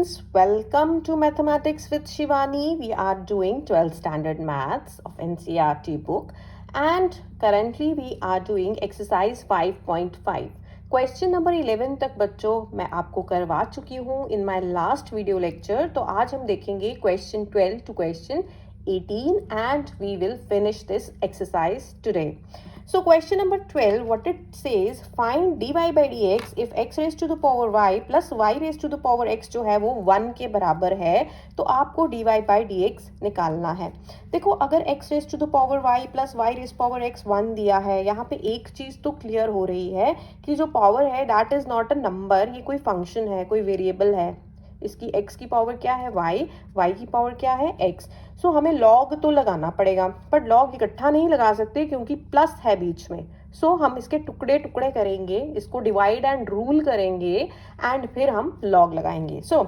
students, welcome to Mathematics with Shivani. We are doing 12th standard maths of NCERT book and currently we are doing exercise 5.5. Question number 11 तक बच्चों मैं आपको करवा चुकी हूँ in my last video lecture. तो आज हम देखेंगे question 12 to question 18 and we will finish this exercise today. So question number 12, what it says, find dy by dx if x raised to the power y plus y raised to the power x जो है वो 1 के बराबर है तो आपको dy by dx निकालना है. देखो अगर x raised to the power y plus y raised power x 1 दिया है, यहाँ पे एक चीज तो क्लियर हो रही है कि जो पावर है that is not a number, ये कोई फंक्शन है, कोई वेरिएबल है. इसकी x की पावर क्या है y की पावर क्या है x. सो हमें log तो लगाना पड़ेगा, पर log इकट्ठा नहीं लगा सकते क्योंकि प्लस है बीच में. सो हम इसके टुकड़े टुकड़े करेंगे, इसको डिवाइड एंड रूल करेंगे एंड फिर हम log लगाएंगे. So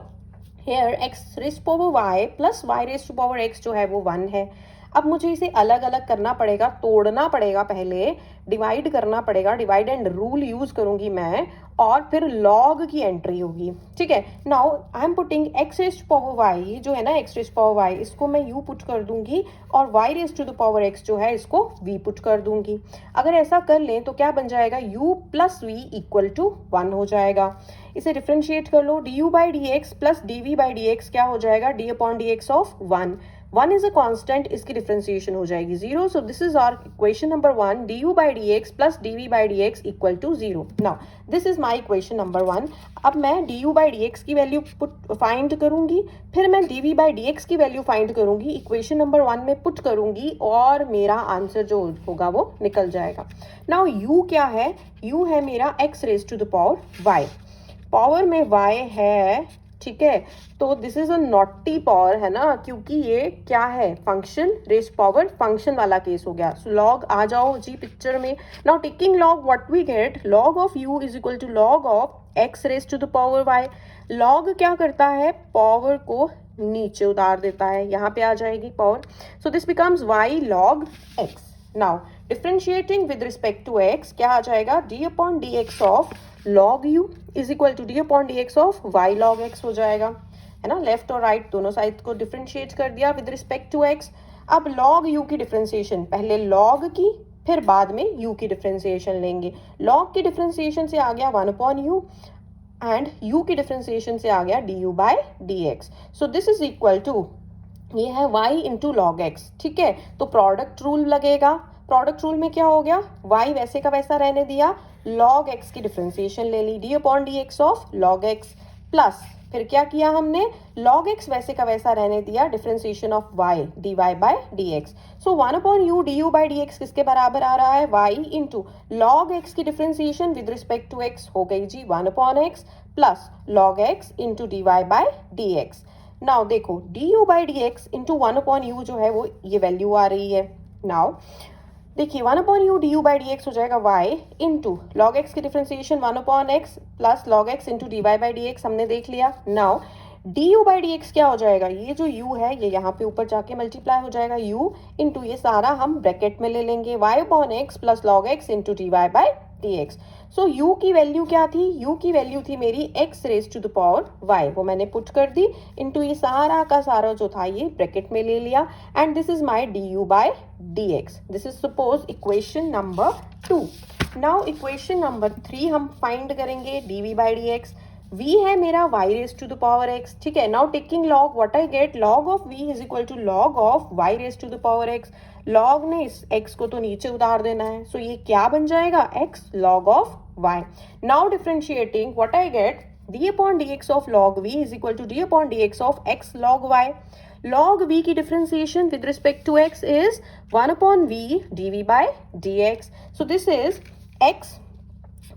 here x raise power y plus y raise to power x जो है वो 1 है. अब मुझे इसे अलग अलग करना पड़ेगा, तोड़ना पड़ेगा, पहले डिवाइड करना पड़ेगा, डिवाइड एंड रूल यूज करूंगी मैं और फिर log की एंट्री होगी. ठीक है. Now I am putting x raise to power y जो है ना x रेज़ पावर y, इसको मैं u पुट कर दूंगी और y raise to the power x जो है इसको v पुट कर दूंगी. अगर ऐसा कर लें तो क्या बन जाएगा, u plus v equal to 1 हो जाएगा. इसे डिफ्रेंशिएट कर लो, du by D x plus dv by D x क्या हो जाएगा, d upon D x of 1. 1 is a constant, इसकी डिफ्रेंसिएशन हो जाएगी 0. So this is our equation number 1, du by dx plus dv by dx equal to 0. Now this is my equation number 1. अब मैं du by dx की value find करूंगी, फिर मैं dv by dx की वैल्यू फाइंड करूंगी, equation number 1 में put करूंगी और मेरा आंसर जो होगा वो निकल जाएगा. Now u क्या है, u है मेरा x raise to the power y. Power में y है, ठीक है. तो this is a naughty power है ना, क्योंकि ये क्या है, फंक्शन रेज पावर फंक्शन वाला केस हो गया. सो लॉग आ जाओ जी पिक्चर में. Now taking log what we get, log of u is equal to log of x raise to the power y. Log क्या करता है, पावर को नीचे उतार देता है, यहाँ पे आ जाएगी power. So this becomes y log x. Now differentiating with respect to x क्या आ जाएगा, d upon D x of log u is equal to d upon D x of y log x हो जाएगा, है ना. Left और right दोनों side को डिफरेंशिएट कर दिया विद रिस्पेक्ट टू x. अब log u की डिफरेंशिएशन, पहले log की फिर बाद में u की डिफरेंशिएशन लेंगे. log की डिफरेंशिएशन से आ गया 1 अपॉन u एंड u की डिफरेंशिएशन से आ गया du by dx. So this is equal to, ये है y इंटू लॉग एक्स. ठीक है. तो प्रोडक्ट रूल लगेगा. प्रोडक्ट रूल में क्या हो गया, y वैसे का वैसा रहने दिया, log x की डिफरेंशिएशन ले ली, d upon D x of log x plus फिर क्या किया हमने, log x वैसे का वैसा रहने दिया, differentiation of y dy by dx. So 1 upon u du by dx किसके बराबर आ रहा है, y इंटू log x की differentiation with respect to x हो गई जी 1 upon x plus log x into dy by dx. Now देखो du by D x into 1 upon u जो है वो ये वैल्यू आ रही है. नाउ देखिए 1 upon u du by D x हो जाएगा y इंटू लॉग एक्स की differentiation 1 upon x plus log x into d y by D x हमने देख लिया. Now du by D x क्या हो जाएगा, ये जो u है ये यहाँ पे ऊपर जाके मल्टीप्लाई हो जाएगा, u इंटू ये सारा हम ब्रैकेट में ले लेंगे y upon x plus log x into d y by D x. So u की वैल्यू क्या थी, u की वैल्यू थी मेरी x raise to the power y, वो मैंने पुट कर दी इंटू ये सारा का सारा जो था ये ब्रैकेट में ले लिया and this is my du by dx. This is suppose equation number 2. Now equation number 3 हम फाइंड करेंगे dv बाय dx. v है मेरा y raise to the power x. ठीक है. Now taking log what I get, log of v is equal to log of y raise to the power x. log ने इस x को तो नीचे उतार देना है, सो ये क्या बन जाएगा, x log of y. Now differentiating what I get, d upon dx of log v is equal to d upon dx of x log y. log v की differentiation with respect to x is 1 upon v dv by dx. So this is x,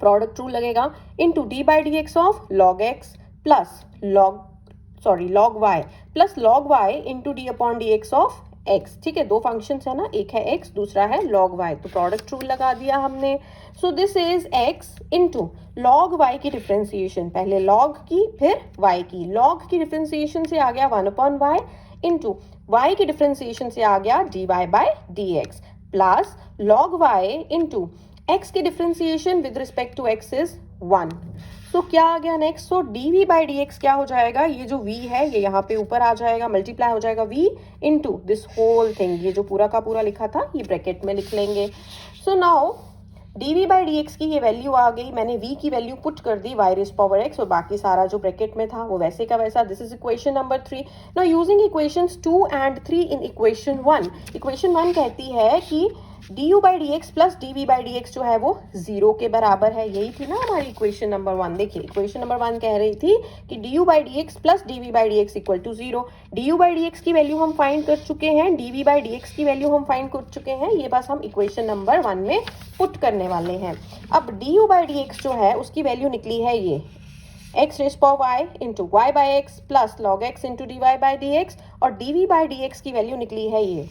product rule लगेगा, into D by D x of log x plus log y plus log y into D upon D x of x. ठीक है. दो functions है ना, एक है x दूसरा है log y, तो प्रोडक्ट रूल लगा दिया हमने. सो this is x into log y की डिफरेंशिएशन, पहले log की फिर y की. log की डिफरेंशिएशन से आ गया 1 अपॉन y इंटू y की डिफरेंशिएशन से आ गया dy by dx plus log y into x की differentiation with respect to x is 1. So क्या आ गया next, so dv by D x क्या हो जाएगा, ये जो v है ये यहाँ पे ऊपर आ जाएगा, मल्टीप्लाई हो जाएगा v into this whole thing, ये जो पूरा का पूरा लिखा था ये ब्रैकेट में लिख लेंगे। So now dv by D x की ये वैल्यू आ गई, मैंने v की वैल्यू पुट कर दी y रेज पावर x, और बाकी सारा जो ब्रैकेट में था वो वैसे का वैसा। This is equation number 3। Now using equations 2 and 3 in equation 1, equation 1 कहती है कि du by D x plus dv by D X जो है वो 0 के बराबर है, यही थी ना हमारी इक्वेशन नंबर 1। देखिए इक्वेशन नंबर 1 कह रही थी कि du by D x plus dv by D x equal to 0। du by D x की वैल्यू हम फाइंड कर चुके हैं, dv बाई डी एक्स की वैल्यू हम फाइंड कर चुके हैं, ये बस हम इक्वेशन नंबर 1 में पुट करने वाले हैं। अब du बाई डी एक्स जो है उसकी वैल्यू निकली है ये x raise power y into y by x plus log x into d y by D x, और dv बाई डी एक्स की वैल्यू निकली है ये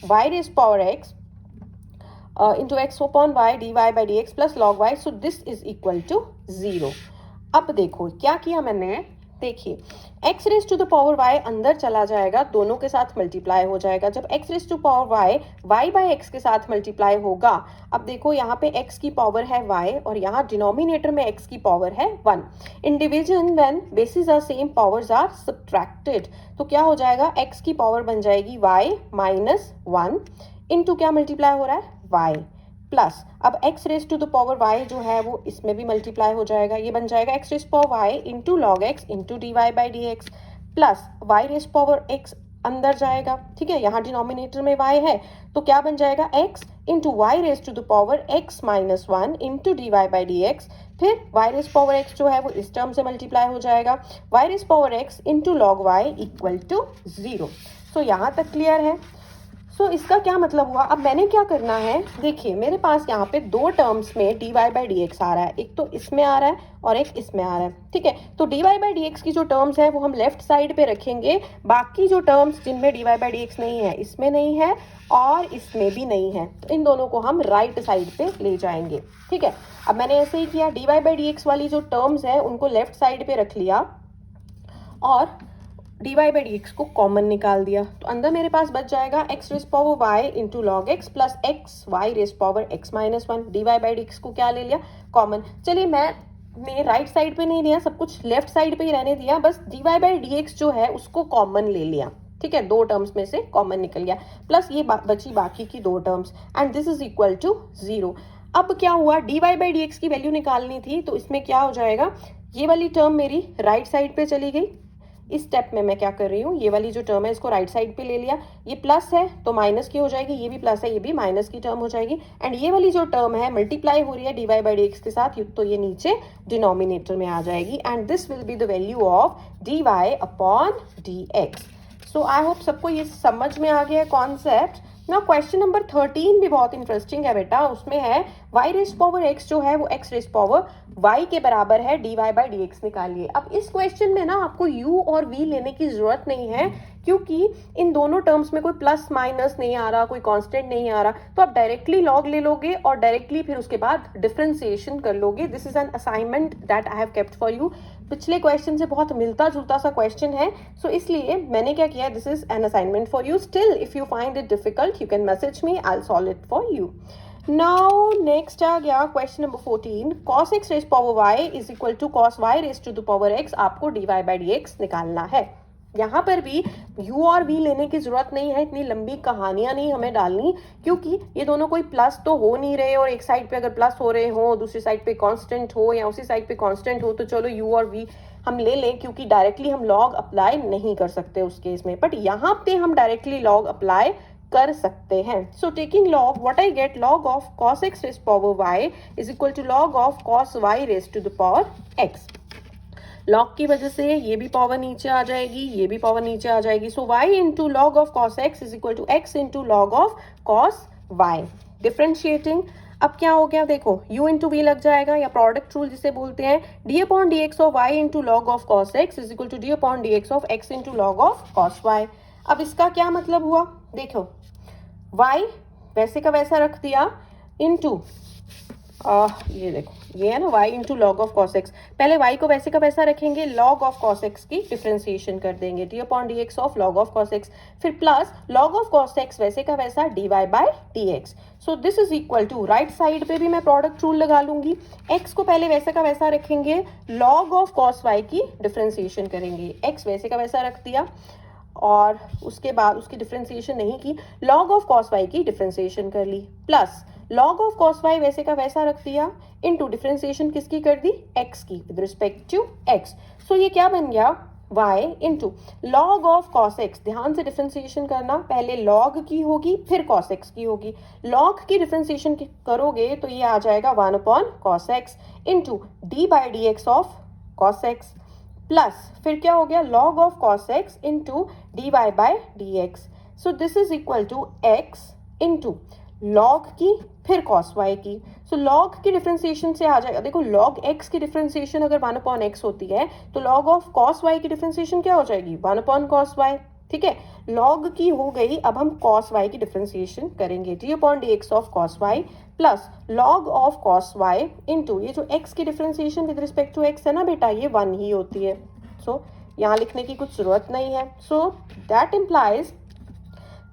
y raise power x into x upon y dy by dx plus log y, so this is equal to 0। अब देखो क्या किया मैंने, देखिए x raise to the power y अंदर चला जाएगा, दोनों के साथ मल्टीप्लाई हो जाएगा। जब x raise to power y y by x के साथ मल्टीप्लाई होगा, अब देखो यहाँ पे x की पावर है y और यहाँ डिनोमिनेटर में x की पावर है 1। In division when basis are same powers are subtracted, तो क्या हो जाएगा, x की पावर बन जाएगी y माइनस 1 इंटू क्या मल्टीप्लाई हो रहा है y प्लस, अब x raise to the power y जो है वो इसमें भी मल्टीप्लाई हो जाएगा, ये बन जाएगा x raise power y into log x into d y by D x plus y raise power x अंदर जाएगा, ठीक है, यहाँ डिनोमिनेटर में y है तो क्या बन जाएगा x into y raise to the power x minus 1 into d y by D x, फिर y रेज पावर x जो है वो इस टर्म से मल्टीप्लाई हो जाएगा, y raise power x into log y equal to 0। So यहाँ तक क्लियर है। सो इसका क्या मतलब हुआ, अब मैंने क्या करना है, देखिए मेरे पास यहाँ पे दो टर्म्स में dy बाई डी एक्स आ रहा है, एक तो इसमें आ रहा है और एक इसमें आ रहा है, ठीक है। तो dy बाई डी एक्स की जो टर्म्स है वो हम लेफ्ट साइड पे रखेंगे, बाकी जो टर्म्स जिनमें dy बाई डी एक्स नहीं है, इसमें नहीं है और इसमें भी नहीं है, तो इन दोनों को हम राइट साइड पे ले जाएंगे, ठीक है। अब मैंने ऐसे ही किया, dy बाई डी एक्स वाली जो टर्म्स है उनको लेफ्ट साइड पे रख लिया और dy बाई डी एक्स को कॉमन निकाल दिया, तो अंदर मेरे पास बच जाएगा x raise power y into log x plus x y raise power x minus 1। dy by D x को क्या ले लिया, कॉमन। चलिए मैं राइट साइड पे नहीं लिया, सब कुछ लेफ्ट साइड पे ही रहने दिया, बस dy बाई डी एक्स जो है उसको कॉमन ले लिया, ठीक है, दो टर्म्स में से कॉमन निकल गया, प्लस ये बची बाकी की दो terms and this is equal to 0। अब क्या हुआ, dy बाई डी एक्स की वैल्यू निकालनी थी, तो इसमें क्या हो जाएगा, ये वाली टर्म मेरी राइट साइड पे चली गई। इस स्टेप में मैं क्या कर रही हूँ, ये वाली जो टर्म है इसको राइट साइड पे ले लिया, ये प्लस है तो माइनस की हो जाएगी, ये भी प्लस है ये भी माइनस की टर्म हो जाएगी, एंड ये वाली जो टर्म है मल्टीप्लाई हो रही है dy बाई डी एक्स के साथ, तो ये नीचे डिनोमिनेटर में आ जाएगी and this will be the value of dy upon dx। So I hope सबको ये समझ में आ गया है कॉन्सेप्ट। ना क्वेश्चन नंबर 13 भी बहुत इंटरेस्टिंग है बेटा, उसमें है y रेज पावर x जो है वो x रेज पावर y के बराबर है, dy बाई डी एक्स निकालिए। अब इस क्वेश्चन में ना आपको u और v लेने की जरूरत नहीं है, क्योंकि इन दोनों टर्म्स में कोई प्लस माइनस नहीं आ रहा, कोई कांस्टेंट नहीं आ रहा, तो आप डायरेक्टली लॉग ले लोगे और डायरेक्टली फिर उसके बाद डिफरेंशिएशन कर लोगे। This is an assignment that I have kept for you. पिछले क्वेश्चन से बहुत मिलता जुलता सा क्वेश्चन है, सो इसलिए मैंने क्या किया, this is an assignment for you. Still if you find it difficult you can message me, I will solve it for you. Now next आ गया question number 14, cos x raise power y is equal to cos y raise to the power x, आपको dy by D X निकालना है। यहाँ पर भी u और v लेने की जरूरत नहीं है, इतनी लंबी कहानियां नहीं हमें डालनी, क्योंकि ये दोनों कोई प्लस तो हो नहीं रहे, और एक साइड पे अगर प्लस हो रहे हो दूसरी साइड पे कांस्टेंट हो या उसी साइड पे कांस्टेंट हो, तो चलो u और v हम ले लें, क्योंकि डायरेक्टली हम लॉग अप्लाई नहीं कर सकते उस केस में, बट यहाँ पे हम डायरेक्टली लॉग अप्लाई कर सकते हैं। So taking log, what I get, log of cos x raise power y is equal to log of cos y raise to the power x। Log की वजह से ये भी पावर नीचे आ जाएगी, ये भी पावर नीचे आ जाएगी, so y into log of cos x is equal to x into log of cos y। Differentiating, अब क्या हो गया, देखो u इंटू वी लग जाएगा, या प्रोडक्ट रूल जिसे बोलते हैं, d upon D x of y into log of cos x is equal to d upon D x of x into log of cos y। अब इसका क्या मतलब हुआ, देखो y वैसे का वैसा रख दिया इंटू ये देखो ये है ना y into log of cos X, पहले y को वैसे का वैसा रखेंगे, लॉग ऑफ कॉस एक्स की डिफ्रेंसिएशन कर देंगे, D upon D x of log of cos X, फिर plus log of cos X वैसे का वैसा D Y by D x. So this is equal to, right side पे भी मैं प्रोडक्ट रूल लगा लूंगी, x को पहले वैसे का वैसा रखेंगे, लॉग ऑफ कॉस y की डिफ्रेंसिएशन करेंगे, x वैसे का वैसा रख दिया और उसके बाद उसकी डिफ्रेंसिएशन नहीं की, लॉग ऑफ कॉस y की डिफ्रेंसिएशन कर ली, plus log of cos y वैसे का वैसा रख दिया, इनटू डिफ्रेंसिएशन किसकी कर दी, x की विद रिस्पेक्ट टू x। सो ये क्या बन गया, y into log of cos x, ध्यान से डिफ्रेंसिएशन करना, पहले लॉग की होगी फिर कॉस x की होगी, लॉग की डिफ्रेंसिएशन करोगे तो ये आ जाएगा 1 upon cos x into D by D x of cos x, plus फिर क्या हो गया, log of cos x into d Y by D x. So this is equal to x into log की फिर कॉस y की। So log की differentiation से आ जाएगा, देखो लॉग x की डिफ्रेंसिएशन अगर 1 अपॉन x होती है तो लॉग ऑफ कॉस y की डिफ्रेंसिएशन क्या हो जाएगी, 1 अपॉन कॉस y, ठीक है, लॉग की हो गई, अब हम कॉस y की डिफ्रेंसिएशन करेंगे, d upon D x of cos y plus log of cos y into ये जो x की differentiation with respect to x है ना बेटा, ये 1 ही होती है, सो यहाँ लिखने की कुछ जरूरत नहीं है। So that implies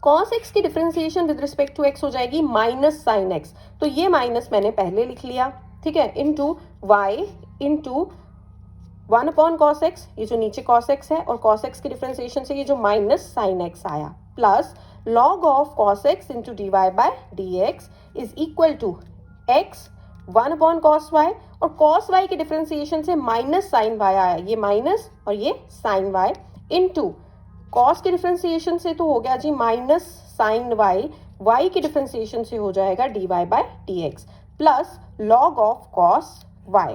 cos x की differentiation with respect to x हो जाएगी माइनस साइन x, तो ये माइनस मैंने पहले लिख लिया, ठीक है, into y into 1 upon cos x, ये जो नीचे cos x है, और cos x की डिफरेंशिएशन से ये जो माइनस साइन x आया, plus log of cos x into d Y by D x is equal to x 1 upon cos y, और cos y की डिफरेंशिएशन से माइनस साइन y आया, ये माइनस और ये साइन y इंटू कॉस की differentiation से तो हो गया जी माइनस साइन वाई, वाई की डिफरेंशिएशन से हो जाएगा d Y by D x plus log of cos Y.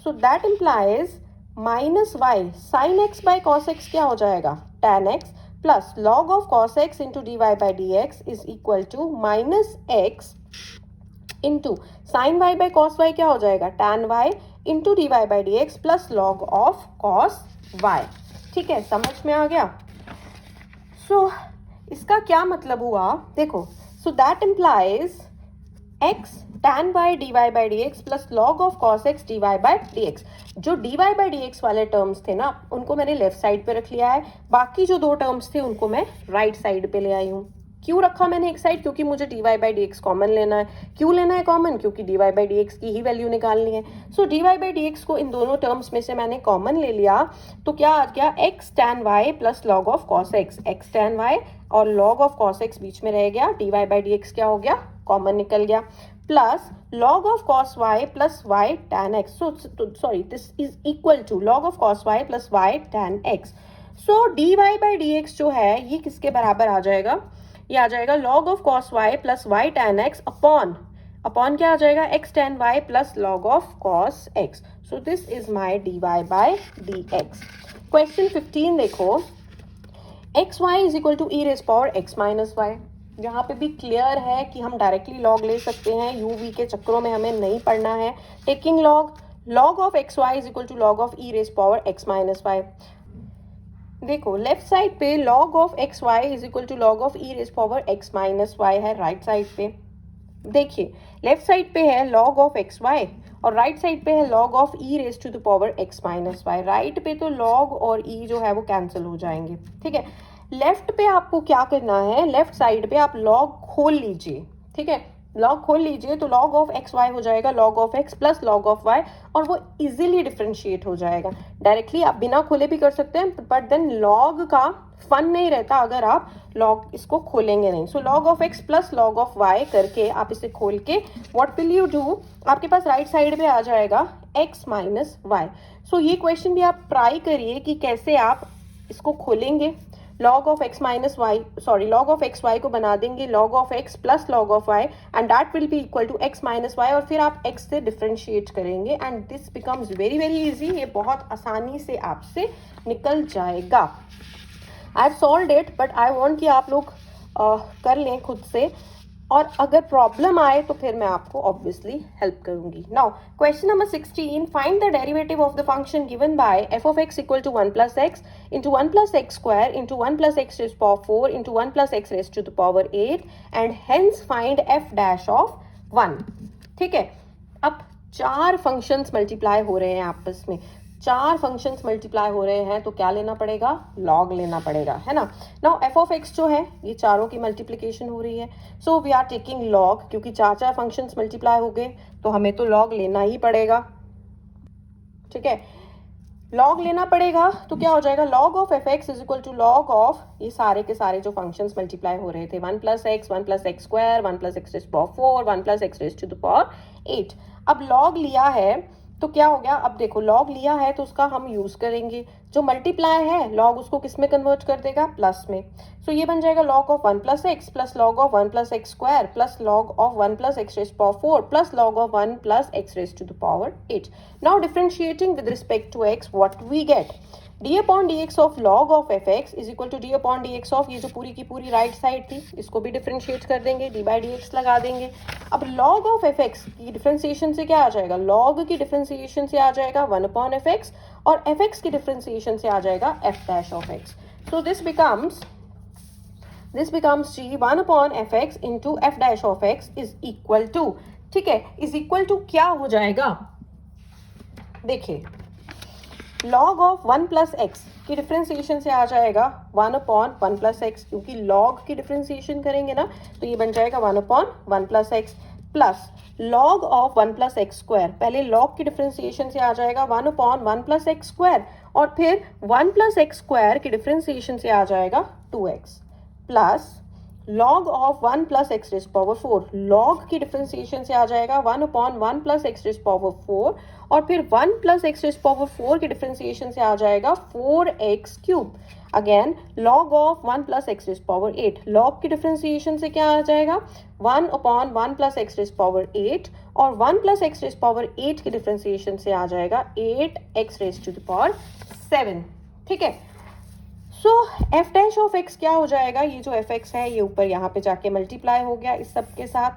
So that implies minus y sine x by cos x क्या हो जाएगा, tan x, plus log of cos x into d Y by D x is equal to minus x into sine y by cos y क्या हो जाएगा, tan y into d Y by D x plus log of cos y. ठीक है, समझ में आ गया। सो इसका क्या मतलब हुआ, देखो, सो that implies x tan y dy by dx plus log of cos x dy by dx। जो dy by dx वाले टर्म्स थे ना, उनको मैंने लेफ्ट साइड पे रख लिया है, बाकी जो दो टर्म्स थे उनको मैं राइट साइड पे ले आई हूँ। क्यों रखा मैंने एक साइड, क्योंकि मुझे dy by dx कॉमन लेना है। क्यों लेना है कॉमन, क्योंकि dy by dx की ही वैल्यू निकालनी है। सो dy by dx को इन दोनों टर्म्स में से मैंने कॉमन ले लिया, तो क्या आ गया, x tan y plus log of cos x, x tan y और log ऑफ cos x बीच में रह गया, dy by dx क्या हो गया, कॉमन निकल गया, plus log of cos y plus y tan x. So this is equal to log of cos y plus y tan x. So dy by dx जो है ये किसके बराबर आ जाएगा, ये आ जाएगा log of cos y plus y tan x upon क्या आ जाएगा, x tan y plus log of cos x. So this is my dy by dx. Question 15 देखो, xy is equal to e raised power x minus y। यहाँ पे भी clear है कि हम डायरेक्टली लॉग ले सकते हैं, यू वी के चक्करों में हमें नहीं पढ़ना है। Taking log of x y is equal to log of e raise power x minus y. देखो लेफ्ट साइड पे log of x y is equal to log of e raise power x minus y है, right side पे देखिए left side पे है log of x y और right side पे है log of e raise to the power x minus y. Right पे तो लॉग और ई जो है वो कैंसिल हो जाएंगे, ठीक है। लेफ्ट पे आपको क्या करना है, लेफ्ट साइड पे आप लॉग खोल लीजिए, ठीक है, लॉग खोल लीजिए तो लॉग ऑफ एक्स वाई हो जाएगा log of x plus log of y, और वो इजीली डिफरेंशिएट हो जाएगा। डायरेक्टली आप बिना खोले भी कर सकते हैं, बट देन लॉग का फन नहीं रहता अगर आप लॉग इसको खोलेंगे नहीं। So log of x plus log of y करके आप इसे खोल के व्हाट विल यू डू, आपके पास राइट साइड पे आ जाएगा एक्स माइनस वाई। सो ये क्वेश्चन भी आप ट्राई करिए कि कैसे आप इसको खोलेंगे। log of x minus y, log of x y को बना देंगे log of x plus log of y and that will be equal to x minus y, और फिर आप x से डिफरेंशिएट करेंगे and this becomes very very easy। ये बहुत आसानी से आपसे निकल जाएगा। I have solved it but I want कि आप लोग कर लें खुद से, और अगर प्रॉब्लम आए तो फिर मैं आपको ऑब्वियसली हेल्प करूंगी। Now question number 16, find the derivative of the function given by f of x equal to 1 plus x into 1 plus x square into 1 plus x raise power 4 into 1 plus x raise to the power 8 and hence find f dash of 1। ठीक है, अब चार functions multiply हो रहे हैं आपस में, चार फंक्शंस मल्टीप्लाई हो रहे हैं, तो क्या लेना पड़ेगा, लॉग लेना पड़ेगा, है ना। नाउ एफ ऑफ एक्स जो है ये चारों की मल्टीप्लिकेशन हो रही है, so we are taking log, क्योंकि चार चार फंक्शंस मल्टीप्लाई हो गए तो हमें तो लॉग लेना ही पड़ेगा, ठीक है। लॉग लेना पड़ेगा तो क्या हो जाएगा, log of f x is equal to log of ये सारे के सारे जो फंक्शंस मल्टीप्लाई हो रहे थे, 1 + x, 1 + x square, 1 + x raise to power 4, 1 + x raise to power 8। अब लॉग लिया है तो क्या हो गया, अब देखो लॉग लिया है तो उसका हम यूज करेंगे, जो मल्टीप्लाई है लॉग उसको किस में कन्वर्ट कर देगा, प्लस में। सो ये बन जाएगा log of 1 + x plus log of 1 + x square plus log of 1 + x raise to power 4 plus log of 1 + x raise to power 8। Now differentiating with respect to x, what we get, d/dx of log of f x is equal to d/dx of ये जो पूरी की पूरी right side थी इसको भी differentiate कर देंगे, d/dx लगा देंगे। अब लॉग ऑफ एफ एक्स की डिफरेंशिएशन से क्या आ जाएगा, लॉग की डिफरेंशिएशन से आ जाएगा 1/f(x) और एफ एक्स की डिफरेंशिएशन से आ जाएगा f' of x। So this becomes g 1/f(x) into f' of x is equal to, ठीक है, इज इक्वल टू क्या हो जाएगा, देखिए लॉग ऑफ 1 + x की डिफरेंशिएशन से आ जाएगा 1/1 + x, क्योंकि लॉग की डिफरेंशिएशन करेंगे ना तो ये बन जाएगा 1/1 + x plus log of 1 + x square, पहले लॉग की डिफरेंशिएशन से आ जाएगा 1/1 + x स्क्वायर और फिर 1 + x स्क्वायर की डिफरेंशिएशन से आ जाएगा 2x plus log of 1 + x raise to power 4, log की डिफरेंशिएशन से आ जाएगा 1/1 + x रेज़ टू पावर 4 और फिर 1 + x रेज़ टू पावर 4 की डिफरेंशिएशन से आ जाएगा 4x³ again log of 1 + x raise to power 8, log की डिफरेंशिएशन से क्या आ जाएगा 1/1 + x रेज़ टू पावर 8 और 1 + x रेज़ टू पावर 8 की डिफरेंशिएशन से आ जाएगा 8x रेज़ टू पावर 7, ठीक है। सो f' ऑफ x क्या हो जाएगा, ये जो f(x) है ये ऊपर यहाँ पे जाके मल्टीप्लाई हो गया इस सब के साथ,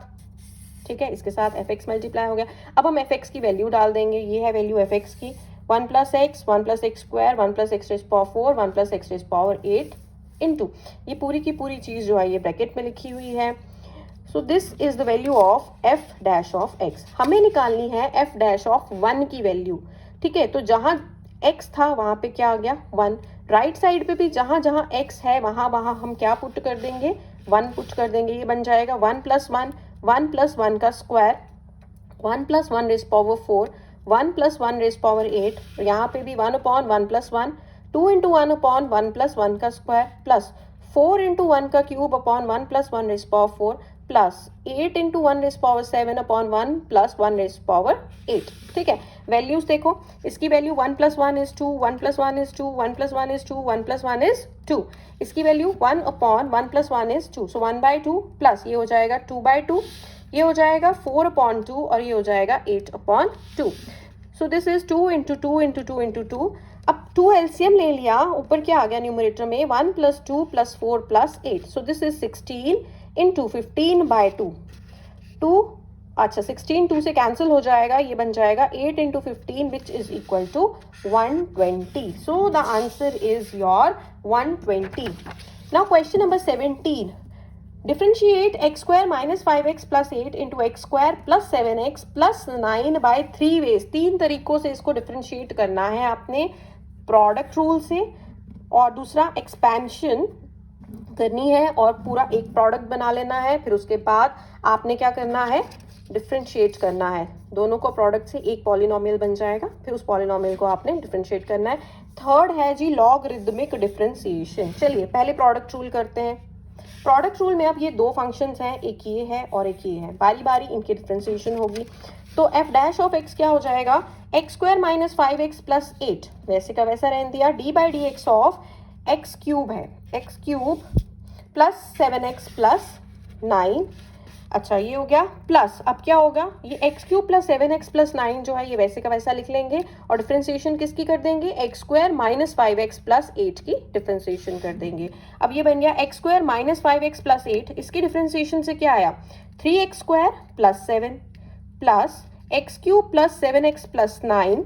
ठीक है, इसके साथ f(x) मल्टीप्लाई हो गया। अब हम f(x) की वैल्यू डाल देंगे, ये है वैल्यू f(x) की 1 + x, 1 + x square, 1 + x raise to power 4, 1 + x raise to power 8 into ये पूरी की पूरी चीज़ जो है ये ब्रैकेट में लिखी हुई है। सो this is the value of f' of x। हमें निकालनी है f' ऑफ 1 की वैल्यू, ठीक है, तो जहाँ x था वहाँ पे क्या आ गया 1, राइट साइड पे भी जहाँ जहाँ x है वहाँ वहाँ हम क्या पुट कर देंगे 1 पुट कर देंगे, ये बन जाएगा 1 + 1, 1 + 1 का square, 1 + 1 rays power 4, 1 + 1 rays power 8, यहाँ पे भी 1/1 + 1, 2 × 1/1 + 1 का स्क्वायर प्लस 4 × 1 का cube upon 1 + 1 rays power 4 plus 8 × 1 rays power 7 upon 1 + 1 rays power 8, ठीक है। वैल्यूज देखो, इसकी वैल्यू 1 + 1 = 2, 1 + 1 = 2, 1 + 1 = 2, 1 + 1 = 2, इसकी वैल्यू 1/1 + 1 = 2, सो 1/2 प्लस ये हो जाएगा 2/2, ये हो जाएगा 4/2 और ये हो जाएगा 8/2। सो दिस इज 2 × 2 × 2 × 2। अब 2 एलसीएम ले लिया, ऊपर क्या आ गया न्यूमरेटर में 1 + 2 + 4 + 8, सो दिस इज 16 × 15/2, 2 अच्छा 16 2 से कैंसिल हो जाएगा, ये बन जाएगा 8 × 15 which is equal to 120। So the answer is your 120। Now question number 17, differentiate x² - 5x + 8 × x² + 7x + 9/3 veg. 3 तरीकों से इसको डिफरेंशिएट करना है आपने, प्रोडक्ट रूल से, और दूसरा एक्सपेंशन करनी है और पूरा एक प्रोडक्ट बना लेना है, फिर उसके बाद आपने क्या करना है डिफरेंशिएट करना है, दोनों को प्रोडक्ट से एक पॉलिनोमियल बन जाएगा, फिर उस पॉलिनोमियल को आपने डिफरेंशिएट करना है। थर्ड है जी लॉगरिदमिक डिफरेंशिएशन। चलिए पहले प्रोडक्ट रूल करते हैं। प्रोडक्ट रूल में अब ये दो फंक्शंस हैं, एक ये है और एक ये है, बारी बारी इनकी डिफरेंशिएशन होगी। तो f' ऑफ x क्या हो जाएगा, x² - 5x + 8 वैसे का वैसा रहने दिया, d/dx ऑफ x³ है, x³ प्लस 7x + 9, अच्छा ये हो गया प्लस, अब क्या होगा ये x³ + 7x + 9 जो है ये वैसे का वैसा लिख लेंगे और डिफरेंशिएशन किसकी कर देंगे, x² - 5x + 8 की डिफरेंशिएशन कर देंगे। अब ये बन गया x² - 5x + 8, इसकी डिफरेंशिएशन से क्या आया 3x² + 7 plus x³ + 7x + 9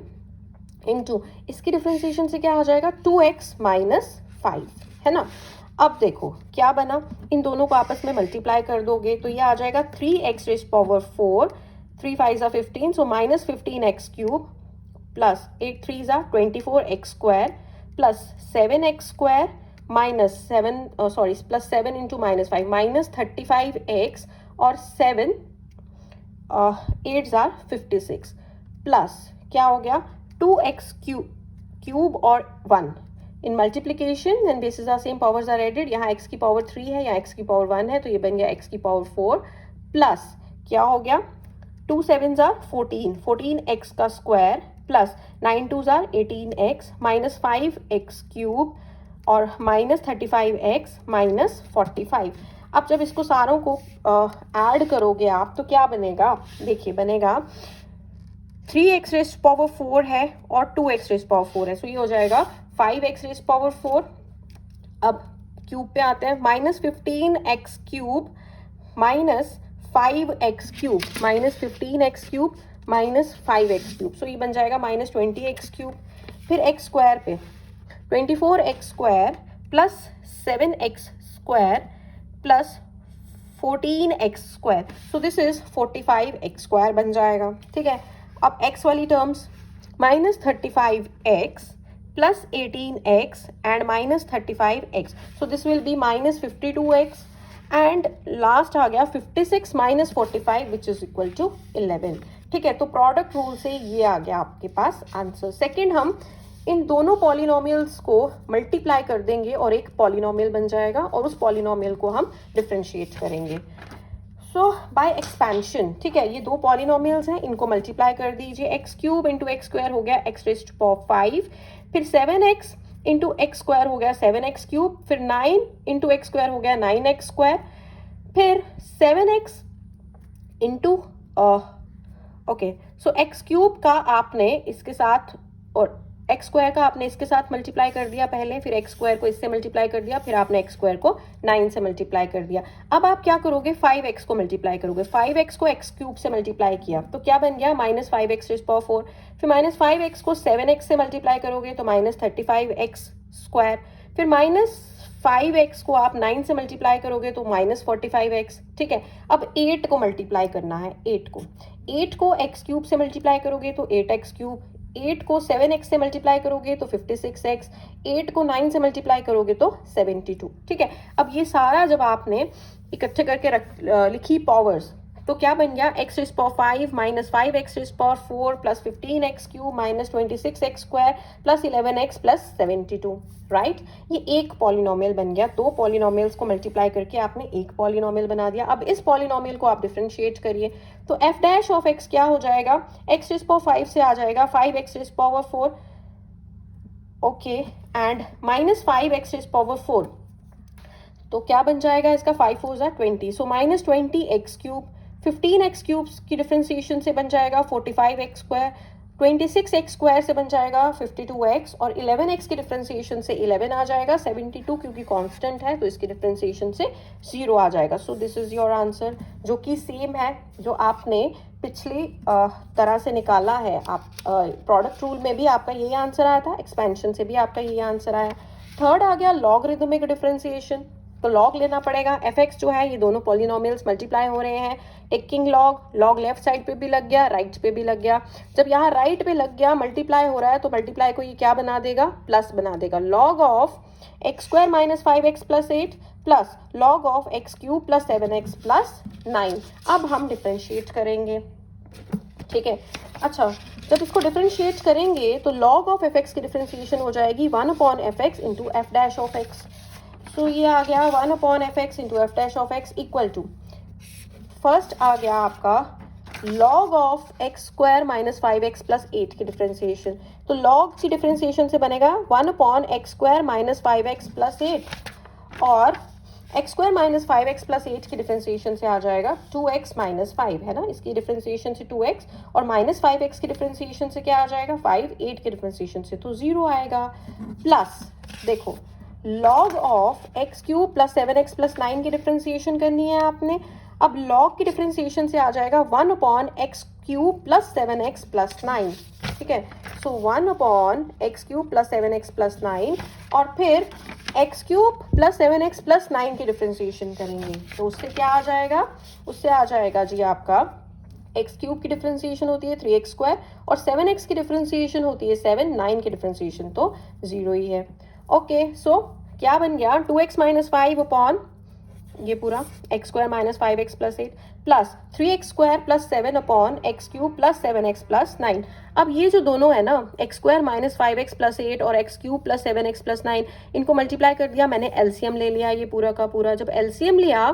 into इसकी डिफरेंशिएशन से क्या हो जाएगा 2x - 5, है ना। अब देखो क्या बना, इन दोनों को आपस में मल्टीप्लाई कर दोगे तो ये आ जाएगा 3x rays power 4 3 5 are 15, so minus 15x cube plus 8 3s are 24x square plus 7x square minus 7 plus 7 into minus 5 minus 35x और 7 8s are 56 प्लस क्या हो गया 2x क्यूब और 1 in multiplication and this is are same powers are added. यहाँ x की power 3 है, यहाँ x की पावर 1 है, तो ये बन गया x की पावर 4 प्लस क्या हो गया 2 7s are 14, 14x का square plus 9 2s are 18x minus 5x cube और माइनस 35x माइनस 45. अब जब इसको सारों को ऐड करोगे आप तो क्या बनेगा, देखिए बनेगा 3x रेस्ट पावर 4 है और 2x रेस्ट पावर 4 है, सो ये हो जाएगा 5x रेस्ट पावर 4. अब क्यूब पे आते हैं, minus 15x cube minus 5x cube minus 15x cube minus 5x cube, so ये बन जाएगा माइनस 20x क्यूब. फिर x स्क्वायर पे 24x square plus 7x square plus 14x square, so this is 45x square बन जाएगा. ठीक है, अब x वाली terms minus 35x plus 18x and minus 35x, so this will be minus 52x and last आ गया 56 minus 45 which is equal to 11. ठीक है, तो प्रोडक्ट रूल से ये आ गया आपके पास आंसर. सेकेंड, हम इन दोनों पॉलिनोमियल्स को मल्टीप्लाई कर देंगे और एक पॉलिनोमियल बन जाएगा और उस पॉलिनोमियल को हम डिफ्रेंशिएट करेंगे. सो बाय एक्सपेंशन, ठीक है, ये दो पॉलिनोमियल्स हैं, इनको मल्टीप्लाई कर दीजिए. X cube into x square हो गया एक्स रेस्ट पावर 5, फिर 7x इंटू एक्स स्क्वायर हो गया 7x क्यूब, फिर 9 इंटू एक्स स्क्वायर हो गया 9x स्क्वायर, फिर 7x इंटू ओके, सो एक्स क्यूब का आपने इसके साथ और एक्स स्क्वायर का आपने इसके साथ मल्टीप्लाई कर दिया पहले, फिर एक्स स्क्वायर को इससे मल्टीप्लाई कर दिया, फिर आपने एक्स स्क्वायर को 9 से मल्टीप्लाई कर दिया. अब आप क्या करोगे, 5x को मल्टीप्लाई करोगे. 5x को एक्स क्यूब से मल्टीप्लाई किया तो क्या बन गया माइनस 5x रेज़ पावर 4. फिर माइनस 5x को 7x से मल्टीप्लाई करोगे तो माइनस 35x स्क्वायर. फिर माइनस 5x को आप 9 से मल्टीप्लाई करोगे तो माइनस 45x. ठीक है, अब 8 को मल्टीप्लाई करना है. 8 को एक्स क्यूब से मल्टीप्लाई करोगे तो 8x क्यूब, 8 को 7x से मल्टीप्लाई करोगे तो 56x, 8 को 9 से मल्टीप्लाई करोगे तो 72. ठीक है, अब ये सारा जब आपने इकट्ठे करके लिखी पावर्स तो क्या बन गया x raise power 5 minus 5x rays power 4 plus 15x cube minus 26x square plus 11x plus 72. Right, ये एक पॉलिनोमियल बन गया. दो पॉलिनोमियल्स को मल्टीप्लाई करके आपने एक पॉलिनोमियल बना दिया. अब इस पॉलिनोमियल को आप डिफरेंशिएट करिए तो f डैश ऑफ x क्या हो जाएगा, x रेज़ पावर 5 से आ जाएगा 5x rays power 4 okay and minus 5x rays power 4, तो क्या बन जाएगा इसका 5 4 जा 20, so minus 20x cube. 15x cube की डिफरेंशिएशन से बन जाएगा 45x स्क्वायर, 26x स्क्वायर से बन जाएगा 52x और 11x की डिफरेंशिएशन से 11 आ जाएगा. 72 क्योंकि कांस्टेंट है तो इसकी डिफरेंशिएशन से 0 आ जाएगा. सो दिस इज योर आंसर, जो कि सेम है जो आपने पिछली तरह से निकाला है. आप प्रोडक्ट रूल में भी आपका यही आंसर आया था, एक्सपेंशन से भी आपका यही आंसर आया. थर्ड आ गया लॉगरिथमिक डिफरेंशिएशन, तो लॉग लेना पड़ेगा. fx जो है ये दोनों पॉलिनोमियल्स मल्टीप्लाई हो रहे हैं. टेकिंग लॉग लेफ्ट साइड पे भी लग गया, राइट पे भी लग गया. जब यहाँ राइट पे लग गया मल्टीप्लाई हो रहा है तो मल्टीप्लाई को ये क्या बना देगा, प्लस बना देगा. Log of X square minus 5x plus 8 plus log of x cube plus 7x plus 9. अब हम डिफ्रेंशिएट करेंगे. ठीक है, अच्छा जब इसको डिफ्रेंशिएट करेंगे तो लॉग ऑफ fx की डिफ्रेंशिएशन हो जाएगी 1 upon fx into F dash of X. तो ये आ गया 1 upon fx into F dash of x equal to, first आ गया आपका log of X square minus 5x plus 8 की डिफ्रेंशिएशन. तो log की डिफ्रेंशिएशन से बनेगा 1 upon x square minus 5x plus 8 और x square minus 5x plus 8 की डिफ्रेंशिएशन से आ जाएगा 2x माइनस 5 है ना, इसकी डिफ्रेंशिएशन से 2x और माइनस 5x की डिफ्रेंशिएशन से क्या आ जाएगा 5, 8 की डिफ्रेंशिएशन से तो 0 आएगा. प्लस देखो log of x cube plus 7x plus 9 की डिफ्रेंशिएशन करनी है आपने. अब log की डिफ्रेंशिएशन से आ जाएगा 1 upon x cube plus 7x plus 9. ठीक है, सो 1 upon x cube plus 7x plus 9 और फिर x cube plus 7x plus 9 की डिफ्रेंशिएशन करेंगे तो उससे क्या आ जाएगा, उससे आ जाएगा जी आपका एक्स क्यूब की डिफ्रेंसिएशन होती है 3x², और 7x की डिफ्रेंसिएशन होती है 7, 9 की डिफ्रेंसिएशन तो 0 ही है। ओके, सो क्या बन गया 2x माइनस 5 अपॉन ये पूरा x² minus 5x plus 8 plus 3x² plus 7 upon x cube plus 7x plus 9। अब ये जो दोनों है ना x² माइनस 5x प्लस 8 और x cube plus 7x plus 9, इनको मल्टीप्लाई कर दिया मैंने, एलसीएम ले लिया ये पूरा का पूरा। जब एलसीएम लिया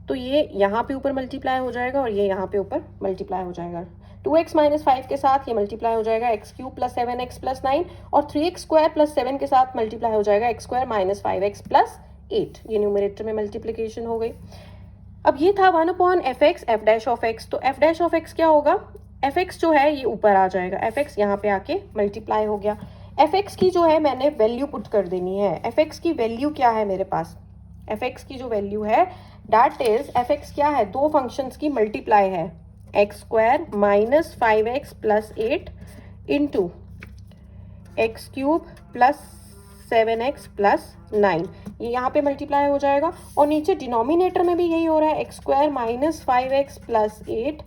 तो ये यहाँ पे ऊपर मल्टीप्लाई हो जाएगा और ये यहाँ पे ऊपर मल्टीप्लाई हो जाएगा। 2x माइनस 5 के साथ ये मल्टीप्लाई हो जाएगा x cube plus 7x plus 9, और 3x² प्लस 7 के साथ मल्टीप्लाई हो जाएगा x² माइनस 5x प्लस 8। ये न्यूमरेटर में मल्टीप्लिकेशन हो गई। अब ये था 1 upon F x F dash of X, तो एफ डैश ऑफ एक्स क्या होगा, एफ एक्स जो है ये ऊपर आ जाएगा, एफ एक्स यहाँ पे आके मल्टीप्लाई हो गया। एफ एक्स की जो है मैंने वैल्यू पुट कर देनी है। एफ एक्स की वैल्यू क्या है मेरे पास, एफ एक्स की जो वैल्यू है दैट इज, एफ एक्स क्या है, दो फंक्शंस की मल्टीप्लाई है, x² minus 5x plus 8 into x cube plus 7x plus 9, ये यहाँ पे मल्टीप्लाई हो जाएगा। और नीचे डिनोमिनेटर में भी यही हो रहा है, x² minus 5x plus 8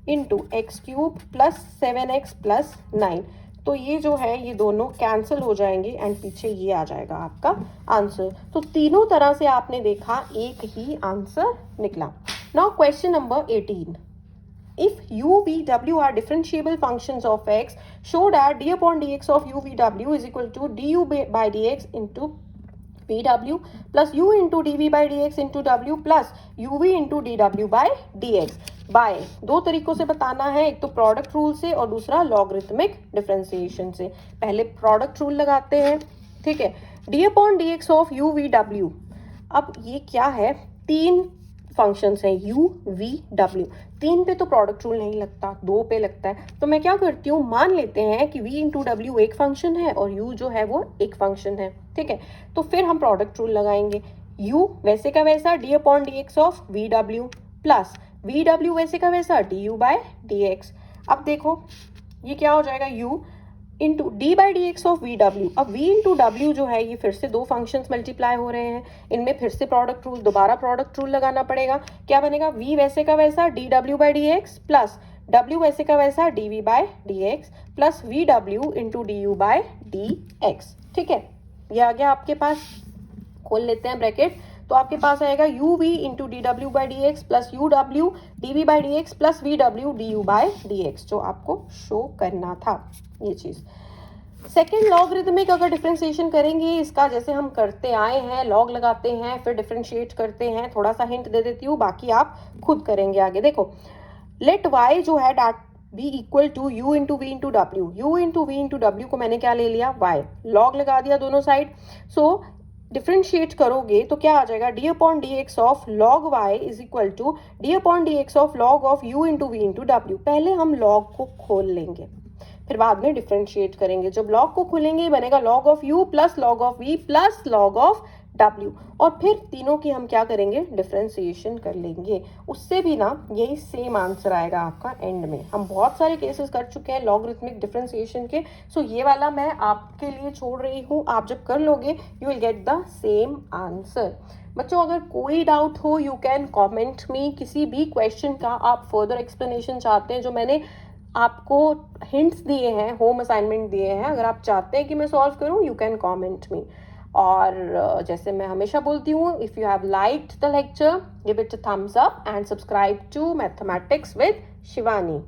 into x cube plus 7x plus 9। तो ये जो है ये दोनों कैंसिल हो जाएंगे एंड पीछे ये आ जाएगा आपका आंसर। तो तीनों तरह से आपने देखा एक ही आंसर निकला। Now question number 18, if u, v, w are differentiable functions of x, show that d upon dx of u, v, w is equal to du by dx into vw plus u into dv by dx into w plus uv into dw by dx। By दो तरीकों से बताना है, एक तो product rule से और दूसरा लॉगरिथमिक डिफरेंशिएशन से। पहले प्रोडक्ट रूल लगाते हैं, ठीक है। d upon dx of u, v, w, अब ये क्या है, तीन फंक्शंस हैं u, v, w। तीन पे तो प्रोडक्ट रूल नहीं लगता, दो पे लगता है। तो मैं क्या करती हूँ, मान लेते हैं कि v इंटू डब्ल्यू एक फंक्शन है और u जो है वो एक फंक्शन है, ठीक है। तो फिर हम प्रोडक्ट रूल लगाएंगे, u वैसे का वैसा d upon D x of V W plus we W वैसे का वैसा D U by D X. अब देखो ये क्या हो जाएगा, u into D by D x of V W. अब v इंटू डब्ल्यू जो है ये फिर से दो फंक्शंस मल्टीप्लाई हो रहे हैं, इनमें फिर से प्रोडक्ट रूल, दोबारा प्रोडक्ट रूल लगाना पड़ेगा। क्या बनेगा, v वैसे का वैसा d W by D x plus w वैसे का वैसा d we by D x plus we डब्ल्यू into d you by D x, ठीक है। ये आ गया आपके पास, खोल लेते हैं ब्रैकेट, तो आपके पास आएगा u v into D W by D x plus U W D we by D x plus we W D you by D X, जो आपको शो करना था ये चीज। सेकेंड लॉगरिथमिक अगर डिफरेंशिएशन करेंगे इसका, जैसे हम करते आए हैं, लॉग लगाते हैं फिर डिफरेंशिएट करते हैं। थोड़ा सा हिंट दे देती हूँ, बाकी आप खुद करेंगे आगे। देखो लेट y जो है that be equal to u into v into डब्ल्यू, यू इंटू वी इंटू डब्ल्यू को मैंने क्या ले लिया, y, लॉग लगा दिया दोनों साइड। सो डिफरेंशिएट करोगे तो क्या आ जाएगा, d upon D x of log y is equal to d upon D x of log of u into v into डब्ल्यू। पहले हम लॉग को खोल लेंगे फिर बाद में डिफरेंशिएट करेंगे। जब लॉग को खोलेंगे बनेगा log of u plus log of v plus log of डब्ल्यू, और फिर तीनों की हम क्या करेंगे, डिफरेंशिएशन कर लेंगे। उससे भी ना यही सेम आंसर आएगा आपका एंड में। हम बहुत सारे केसेस कर चुके हैं लॉगरिथमिक डिफरेंशिएशन के, सो ये वाला मैं आपके लिए छोड़ रही हूँ। आप जब कर लोगे you will get the same answer. बच्चों अगर कोई डाउट हो यू कैन कॉमेंट मी, किसी भी क्वेश्चन का आप फर्दर एक्सप्लेनेशन चाहते हैं, जो मैंने आपको हिंट्स दिए हैं, होम असाइनमेंट दिए हैं, अगर आप चाहते हैं कि मैं सॉल्व करूं यू कैन कमेंट मी। और जैसे मैं हमेशा बोलती हूँ, if you have liked the lecture give it a thumbs up and subscribe to mathematics with Shivani.